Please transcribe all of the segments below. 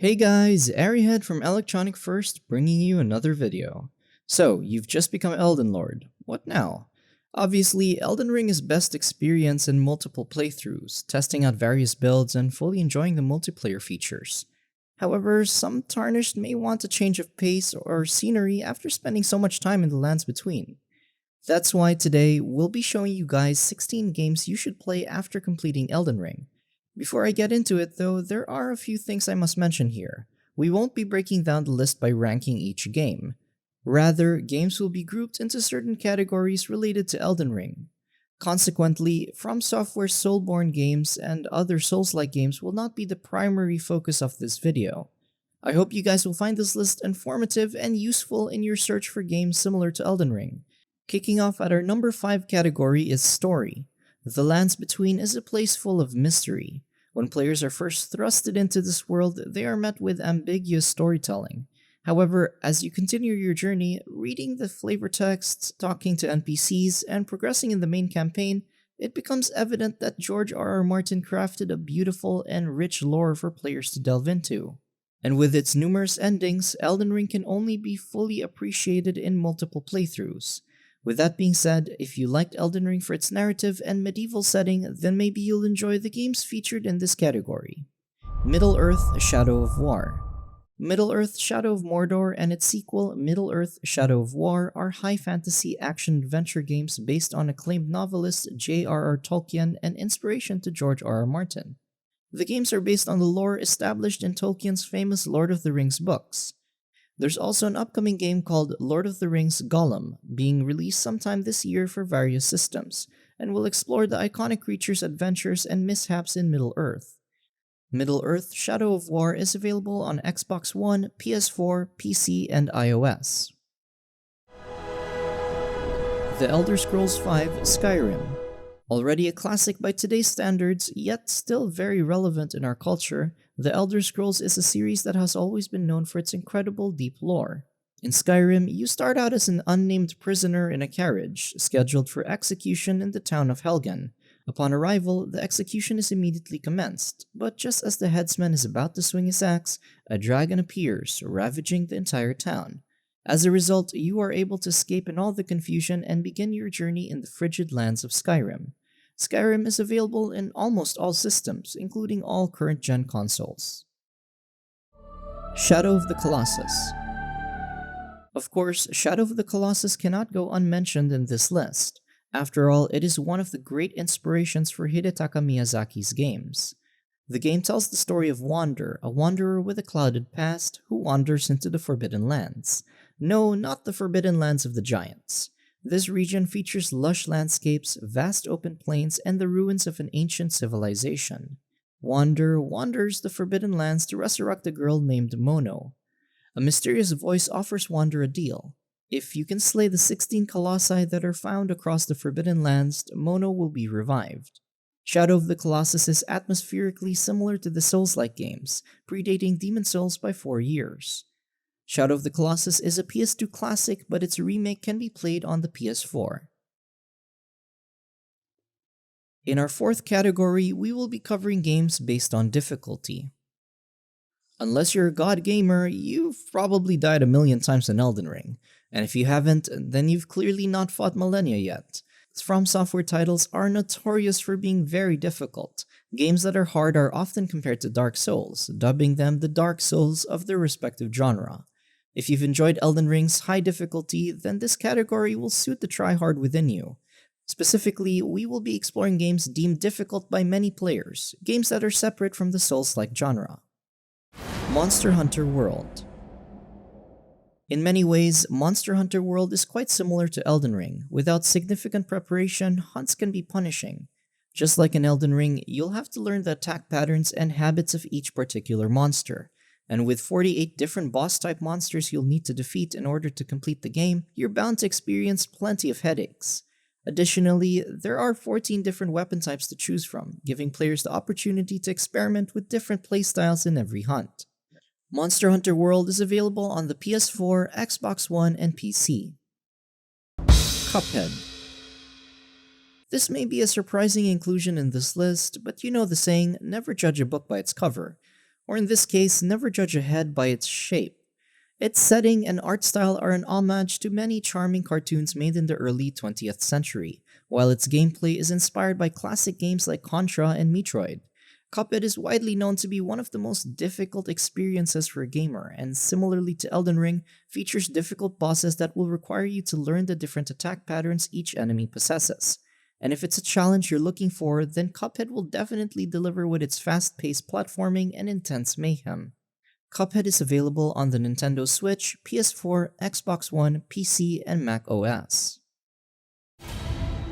Hey guys, Arihead from Electronic First bringing you another video. So, you've just become Elden Lord. What now? Obviously, Elden Ring is best experienced in multiple playthroughs, testing out various builds and fully enjoying the multiplayer features. However, some tarnished may want a change of pace or scenery after spending so much time in the lands between. That's why today we'll be showing you guys 16 games you should play after completing Elden Ring. Before I get into it though, there are a few things I must mention here. We won't be breaking down the list by ranking each game. Rather, games will be grouped into certain categories related to Elden Ring. Consequently, From Software's Soulborne games and other Souls-like games will not be the primary focus of this video. I hope you guys will find this list informative and useful in your search for games similar to Elden Ring. Kicking off at our number 5 category is Story. The Lands Between is a place full of mystery. When players are first thrusted into this world, they are met with ambiguous storytelling. However, as you continue your journey, reading the flavor texts, talking to NPCs, and progressing in the main campaign, it becomes evident that George R.R. Martin crafted a beautiful and rich lore for players to delve into. And with its numerous endings, Elden Ring can only be fully appreciated in multiple playthroughs. With that being said, if you liked Elden Ring for its narrative and medieval setting, then maybe you'll enjoy the games featured in this category. Middle-earth: Shadow of War. Middle-earth: Shadow of Mordor and its sequel, Middle-earth: Shadow of War, are high fantasy action-adventure games based on acclaimed novelist J.R.R. Tolkien and inspiration to George R.R. Martin. The games are based on the lore established in Tolkien's famous Lord of the Rings books. There's also an upcoming game called Lord of the Rings Gollum, being released sometime this year for various systems, and will explore the iconic creature's adventures and mishaps in Middle-earth. Middle-earth: Shadow of War is available on Xbox One, PS4, PC, and iOS. The Elder Scrolls V: Skyrim. Already a classic by today's standards, yet still very relevant in our culture, The Elder Scrolls is a series that has always been known for its incredible deep lore. In Skyrim, you start out as an unnamed prisoner in a carriage, scheduled for execution in the town of Helgen. Upon arrival, the execution is immediately commenced, but just as the headsman is about to swing his axe, a dragon appears, ravaging the entire town. As a result, you are able to escape in all the confusion and begin your journey in the frigid lands of Skyrim. Skyrim is available in almost all systems, including all current-gen consoles. Shadow of the Colossus. Of course, Shadow of the Colossus cannot go unmentioned in this list. After all, it is one of the great inspirations for Hidetaka Miyazaki's games. The game tells the story of Wander, a wanderer with a clouded past who wanders into the Forbidden Lands. No, not the Forbidden Lands of the Giants. This region features lush landscapes, vast open plains, and the ruins of an ancient civilization. Wander wanders the Forbidden Lands to resurrect a girl named Mono. A mysterious voice offers Wander a deal. If you can slay the 16 colossi that are found across the Forbidden Lands, Mono will be revived. Shadow of the Colossus is atmospherically similar to the Souls-like games, predating Demon Souls by 4 years. Shadow of the Colossus is a PS2 classic, but its remake can be played on the PS4. In our fourth category, we will be covering games based on difficulty. Unless you're a god gamer, you've probably died a million times in Elden Ring, and if you haven't, then you've clearly not fought Millennia yet. From Software titles are notorious for being very difficult. Games that are hard are often compared to Dark Souls, dubbing them the Dark Souls of their respective genre. If you've enjoyed Elden Ring's high difficulty, then this category will suit the try-hard within you. Specifically, we will be exploring games deemed difficult by many players, games that are separate from the Souls-like genre. Monster Hunter World. In many ways, Monster Hunter World is quite similar to Elden Ring. Without significant preparation, hunts can be punishing. Just like in Elden Ring, you'll have to learn the attack patterns and habits of each particular monster. And with 48 different boss-type monsters you'll need to defeat in order to complete the game, you're bound to experience plenty of headaches. Additionally, there are 14 different weapon types to choose from, giving players the opportunity to experiment with different playstyles in every hunt. Monster Hunter World is available on the PS4, Xbox One, and PC. Cuphead. This may be a surprising inclusion in this list, but you know the saying, never judge a book by its cover. Or in this case, never judge a head by its shape. Its setting and art style are an homage to many charming cartoons made in the early 20th century, while its gameplay is inspired by classic games like Contra and Metroid. Cuphead is widely known to be one of the most difficult experiences for a gamer, and similarly to Elden Ring, features difficult bosses that will require you to learn the different attack patterns each enemy possesses. And if it's a challenge you're looking for, then Cuphead will definitely deliver with its fast-paced platforming and intense mayhem. Cuphead is available on the Nintendo Switch, PS4, Xbox One, PC, and Mac OS.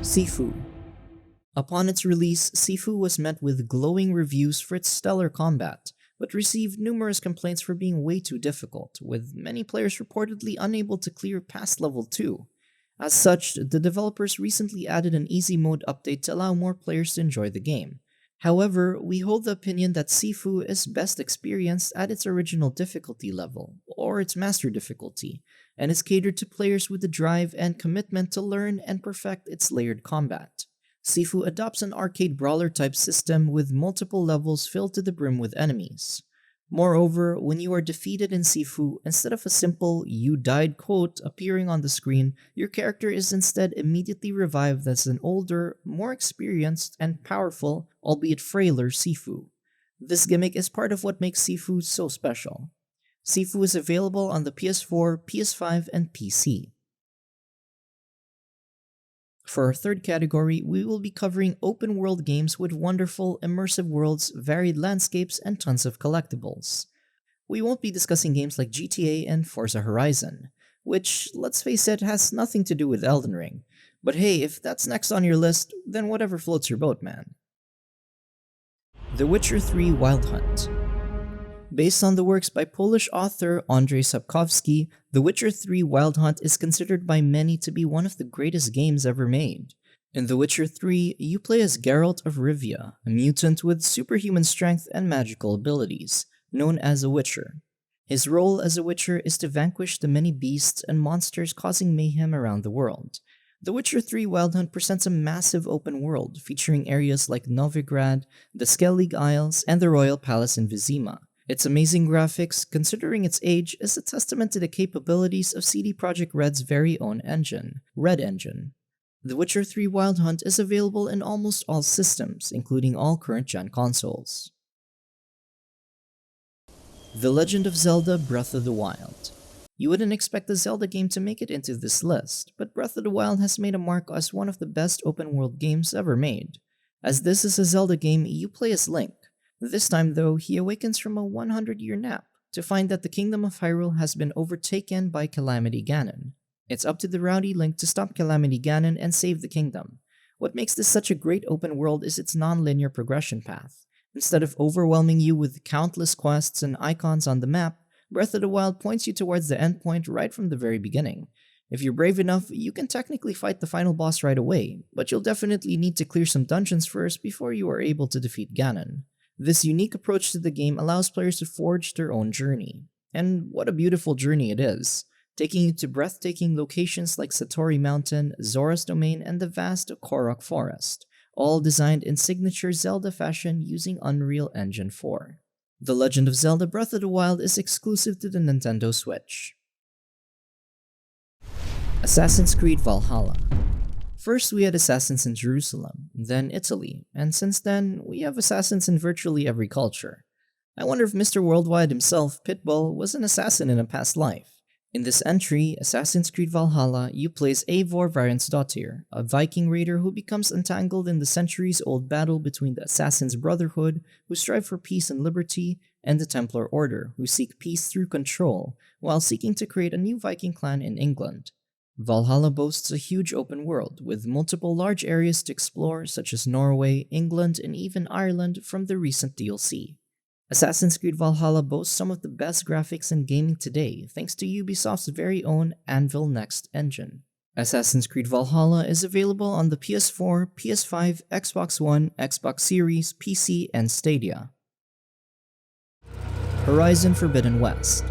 Sifu. Upon its release, Sifu was met with glowing reviews for its stellar combat, but received numerous complaints for being way too difficult, with many players reportedly unable to clear past level 2. As such, the developers recently added an easy mode update to allow more players to enjoy the game. However, we hold the opinion that Sifu is best experienced at its original difficulty level, or its master difficulty, and is catered to players with the drive and commitment to learn and perfect its layered combat. Sifu adopts an arcade brawler type system with multiple levels filled to the brim with enemies. Moreover, when you are defeated in Sifu, instead of a simple "you died" quote appearing on the screen, your character is instead immediately revived as an older, more experienced, and powerful, albeit frailer Sifu. This gimmick is part of what makes Sifu so special. Sifu is available on the PS4, PS5, and PC. For our third category, we will be covering open world games with wonderful, immersive worlds, varied landscapes, and tons of collectibles. We won't be discussing games like GTA and Forza Horizon, which, let's face it, has nothing to do with Elden Ring. But hey, if that's next on your list, then whatever floats your boat, man. The Witcher 3 Wild Hunt. Based on the works by Polish author Andrzej Sapkowski, The Witcher 3 Wild Hunt is considered by many to be one of the greatest games ever made. In The Witcher 3, you play as Geralt of Rivia, a mutant with superhuman strength and magical abilities, known as a Witcher. His role as a Witcher is to vanquish the many beasts and monsters causing mayhem around the world. The Witcher 3 Wild Hunt presents a massive open world featuring areas like Novigrad, the Skellige Isles, and the Royal Palace in Vizima. Its amazing graphics, considering its age, is a testament to the capabilities of CD Projekt Red's very own engine, Red Engine. The Witcher 3 Wild Hunt is available in almost all systems, including all current-gen consoles. The Legend of Zelda Breath of the Wild. You wouldn't expect a Zelda game to make it into this list, but Breath of the Wild has made a mark as one of the best open-world games ever made. As this is a Zelda game, you play as Link. This time though, he awakens from a 100-year nap to find that the Kingdom of Hyrule has been overtaken by Calamity Ganon. It's up to the rowdy Link to stop Calamity Ganon and save the kingdom. What makes this such a great open world is its non-linear progression path. Instead of overwhelming you with countless quests and icons on the map, Breath of the Wild points you towards the endpoint right from the very beginning. If you're brave enough, you can technically fight the final boss right away, but you'll definitely need to clear some dungeons first before you are able to defeat Ganon. This unique approach to the game allows players to forge their own journey. And what a beautiful journey it is, taking you to breathtaking locations like Satori Mountain, Zora's Domain, and the vast Korok Forest, all designed in signature Zelda fashion using Unreal Engine 4. The Legend of Zelda Breath of the Wild is exclusive to the Nintendo Switch. Assassin's Creed Valhalla. First, we had assassins in Jerusalem, then Italy, and since then, we have assassins in virtually every culture. I wonder if Mr. Worldwide himself, Pitbull, was an assassin in a past life. In this entry, Assassin's Creed Valhalla, you play as Eivor Varinsdottir, a Viking raider who becomes entangled in the centuries-old battle between the Assassin's Brotherhood, who strive for peace and liberty, and the Templar Order, who seek peace through control, while seeking to create a new Viking clan in England. Valhalla boasts a huge open world, with multiple large areas to explore such as Norway, England, and even Ireland from the recent DLC. Assassin's Creed Valhalla boasts some of the best graphics in gaming today thanks to Ubisoft's very own Anvil Next engine. Assassin's Creed Valhalla is available on the PS4, PS5, Xbox One, Xbox Series, PC, and Stadia. Horizon Forbidden West.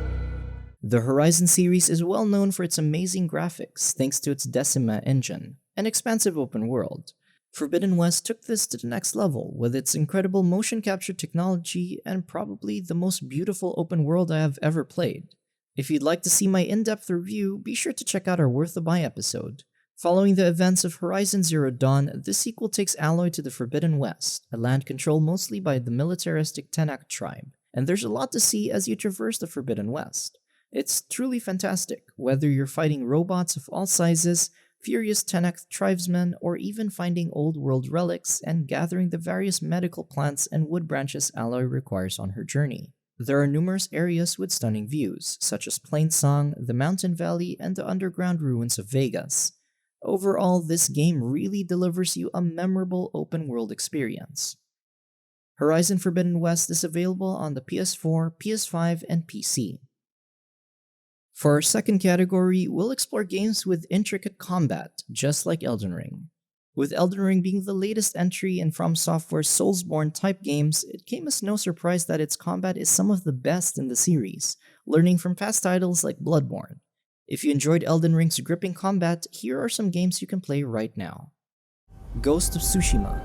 The Horizon series is well known for its amazing graphics thanks to its Decima engine, an expansive open world. Forbidden West took this to the next level with its incredible motion capture technology and probably the most beautiful open world I have ever played. If you'd like to see my in-depth review, be sure to check out our Worth the Buy episode. Following the events of Horizon Zero Dawn, this sequel takes Aloy to the Forbidden West, a land controlled mostly by the militaristic Tenak tribe, and there's a lot to see as you traverse the Forbidden West. It's truly fantastic, whether you're fighting robots of all sizes, furious Tenak tribesmen, or even finding old world relics and gathering the various medical plants and wood branches Aloy requires on her journey. There are numerous areas with stunning views, such as Plainsong, the mountain valley, and the underground ruins of Vegas. Overall, this game really delivers you a memorable open world experience. Horizon Forbidden West is available on the PS4, PS5, and PC. For our second category, we'll explore games with intricate combat, just like Elden Ring. With Elden Ring being the latest entry in From Software's Soulsborne type games, it came as no surprise that its combat is some of the best in the series, learning from past titles like Bloodborne. If you enjoyed Elden Ring's gripping combat, here are some games you can play right now. Ghost of Tsushima.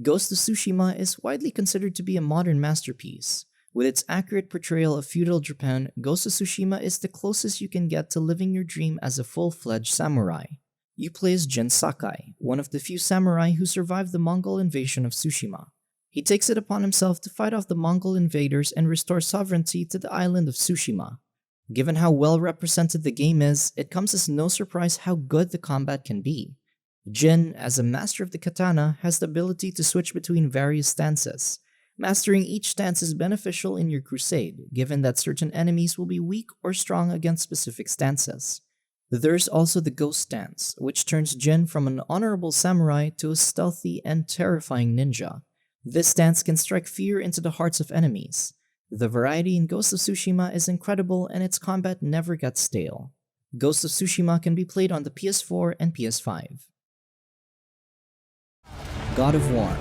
Ghost of Tsushima is widely considered to be a modern masterpiece. With its accurate portrayal of feudal Japan, Ghost of Tsushima is the closest you can get to living your dream as a full-fledged samurai. You play as Jin Sakai, one of the few samurai who survived the Mongol invasion of Tsushima. He takes it upon himself to fight off the Mongol invaders and restore sovereignty to the island of Tsushima. Given how well represented the game is, it comes as no surprise how good the combat can be. Jin, as a master of the katana, has the ability to switch between various stances. Mastering each stance is beneficial in your crusade, given that certain enemies will be weak or strong against specific stances. There's also the Ghost stance, which turns Jin from an honorable samurai to a stealthy and terrifying ninja. This stance can strike fear into the hearts of enemies. The variety in Ghost of Tsushima is incredible and its combat never gets stale. Ghost of Tsushima can be played on the PS4 and PS5. God of War.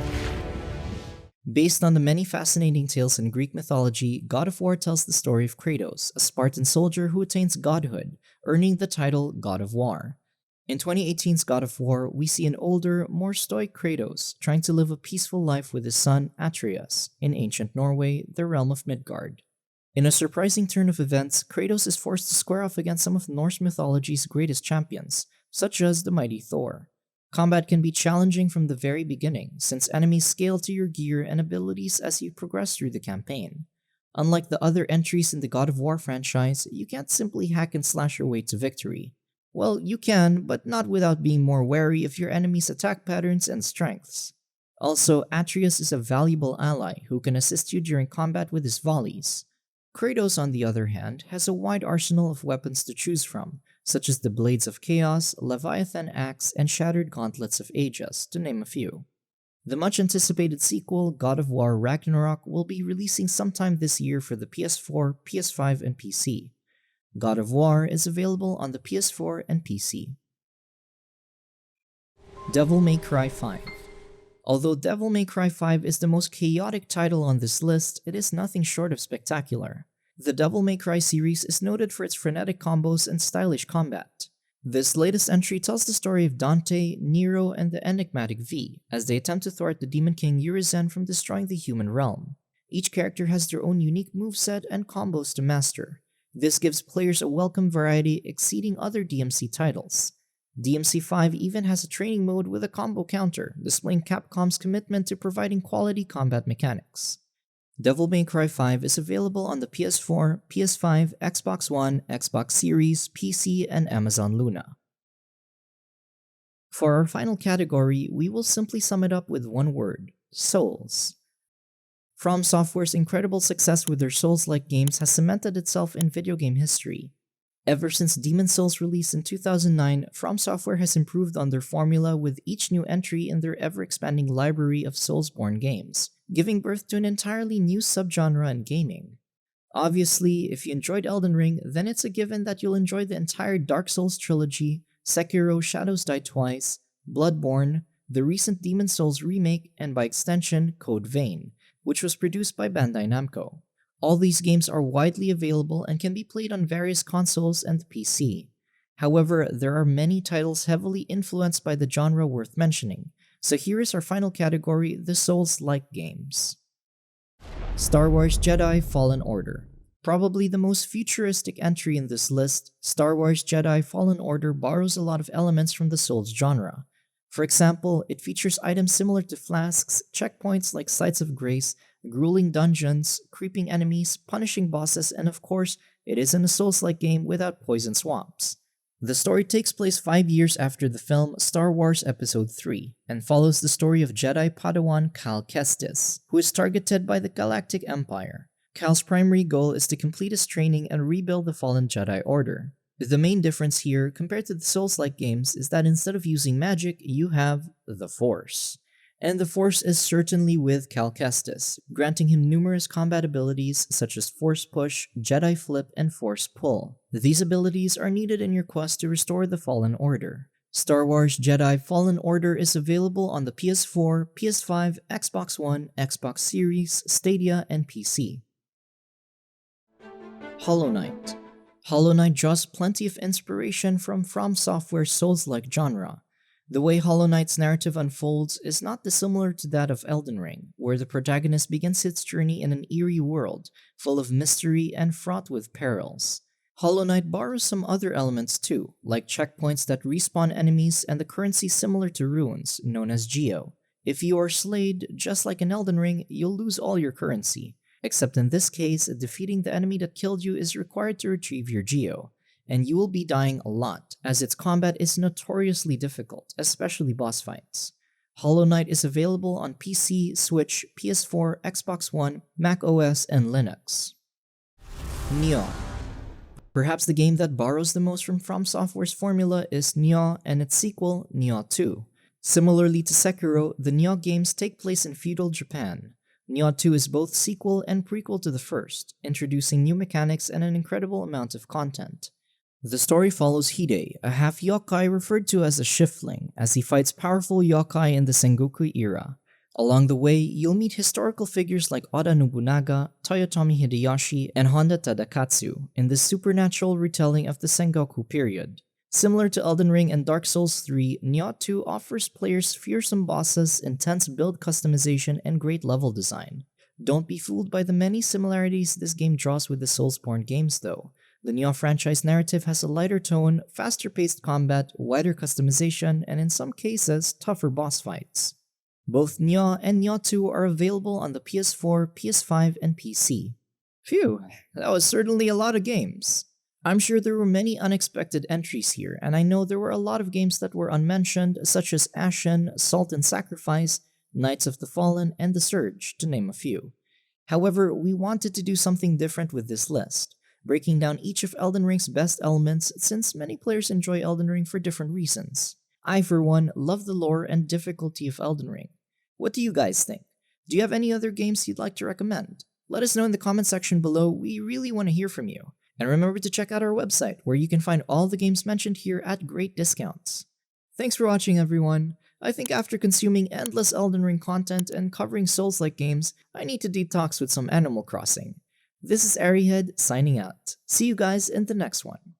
Based on the many fascinating tales in Greek mythology, God of War tells the story of Kratos, a Spartan soldier who attains godhood, earning the title God of War. In 2018's God of War, we see an older, more stoic Kratos trying to live a peaceful life with his son Atreus in ancient Norway, the realm of Midgard. In a surprising turn of events, Kratos is forced to square off against some of Norse mythology's greatest champions, such as the mighty Thor. Combat can be challenging from the very beginning, since enemies scale to your gear and abilities as you progress through the campaign. Unlike the other entries in the God of War franchise, you can't simply hack and slash your way to victory. Well, you can, but not without being more wary of your enemy's attack patterns and strengths. Also, Atreus is a valuable ally who can assist you during combat with his volleys. Kratos, on the other hand, has a wide arsenal of weapons to choose from, such as the Blades of Chaos, Leviathan Axe, and Shattered Gauntlets of Aegis, to name a few. The much-anticipated sequel, God of War Ragnarok, will be releasing sometime this year for the PS4, PS5, and PC. God of War is available on the PS4 and PC. Devil May Cry 5. Although Devil May Cry 5 is the most chaotic title on this list, it is nothing short of spectacular. The Devil May Cry series is noted for its frenetic combos and stylish combat. This latest entry tells the story of Dante, Nero, and the enigmatic V, as they attempt to thwart the Demon King Urizen from destroying the human realm. Each character has their own unique moveset and combos to master. This gives players a welcome variety exceeding other DMC titles. DMC 5 even has a training mode with a combo counter, displaying Capcom's commitment to providing quality combat mechanics. Devil May Cry 5 is available on the PS4, PS5, Xbox One, Xbox Series, PC, and Amazon Luna. For our final category, we will simply sum it up with one word: Souls. From Software's incredible success with their Souls-like games has cemented itself in video game history. Ever since Demon's Souls released in 2009, From Software has improved on their formula with each new entry in their ever-expanding library of Soulsborne games, giving birth to an entirely new subgenre in gaming. Obviously, if you enjoyed Elden Ring, then it's a given that you'll enjoy the entire Dark Souls trilogy, Sekiro Shadows Die Twice, Bloodborne, the recent Demon's Souls remake, and by extension, Code Vein, which was produced by Bandai Namco. All these games are widely available and can be played on various consoles and the PC. However, there are many titles heavily influenced by the genre worth mentioning, so here is our final category, the Souls-like games. Star Wars Jedi Fallen Order. Probably the most futuristic entry in this list, Star Wars Jedi Fallen Order borrows a lot of elements from the Souls genre. For example, it features items similar to flasks, checkpoints like Sites of Grace, grueling dungeons, creeping enemies, punishing bosses, and of course, it isn't a Souls-like game without poison swamps. The story takes place 5 years after the film Star Wars Episode 3 and follows the story of Jedi Padawan Cal Kestis, who is targeted by the Galactic Empire. Cal's primary goal is to complete his training and rebuild the fallen Jedi Order. The main difference here, compared to the Souls-like games, is that instead of using magic, you have the Force. And the Force is certainly with Cal Kestis, granting him numerous combat abilities such as Force Push, Jedi Flip, and Force Pull. These abilities are needed in your quest to restore the Fallen Order. Star Wars Jedi Fallen Order is available on the PS4, PS5, Xbox One, Xbox Series, Stadia, and PC. Hollow Knight. Hollow Knight draws plenty of inspiration from Software's Souls-like genre. The way Hollow Knight's narrative unfolds is not dissimilar to that of Elden Ring, where the protagonist begins its journey in an eerie world, full of mystery and fraught with perils. Hollow Knight borrows some other elements too, like checkpoints that respawn enemies and the currency similar to runes, known as Geo. If you are slayed, just like in Elden Ring, you'll lose all your currency. Except in this case, defeating the enemy that killed you is required to retrieve your Geo. And you will be dying a lot, as its combat is notoriously difficult, especially boss fights. Hollow Knight is available on PC, Switch, PS4, Xbox One, Mac OS, and Linux. Nioh. Perhaps the game that borrows the most from Software's formula is Nioh and its sequel, Nioh 2. Similarly to Sekiro, the Nioh games take place in feudal Japan. Nioh 2 is both sequel and prequel to the first, introducing new mechanics and an incredible amount of content. The story follows Hide, a half-yokai referred to as a shiftling, as he fights powerful yokai in the Sengoku era. Along the way, you'll meet historical figures like Oda Nobunaga, Toyotomi Hideyoshi, and Honda Tadakatsu in this supernatural retelling of the Sengoku period. Similar to Elden Ring and Dark Souls 3, Nioh 2 offers players fearsome bosses, intense build customization, and great level design. Don't be fooled by the many similarities this game draws with the Soulsborne games though. The Nioh franchise narrative has a lighter tone, faster-paced combat, wider customization, and in some cases, tougher boss fights. Both Nioh and Nioh 2 are available on the PS4, PS5, and PC. Phew, that was certainly a lot of games. I'm sure there were many unexpected entries here, and I know there were a lot of games that were unmentioned, such as Ashen, Salt and Sacrifice, Knights of the Fallen, and The Surge, to name a few. However, we wanted to do something different with this list, breaking down each of Elden Ring's best elements since many players enjoy Elden Ring for different reasons. I, for one, love the lore and difficulty of Elden Ring. What do you guys think? Do you have any other games you'd like to recommend? Let us know in the comment section below, we really want to hear from you. And remember to check out our website, where you can find all the games mentioned here at great discounts. Thanks for watching, everyone. I think after consuming endless Elden Ring content and covering Souls-like games, I need to detox with some Animal Crossing. This is Arihead signing out. See you guys in the next one.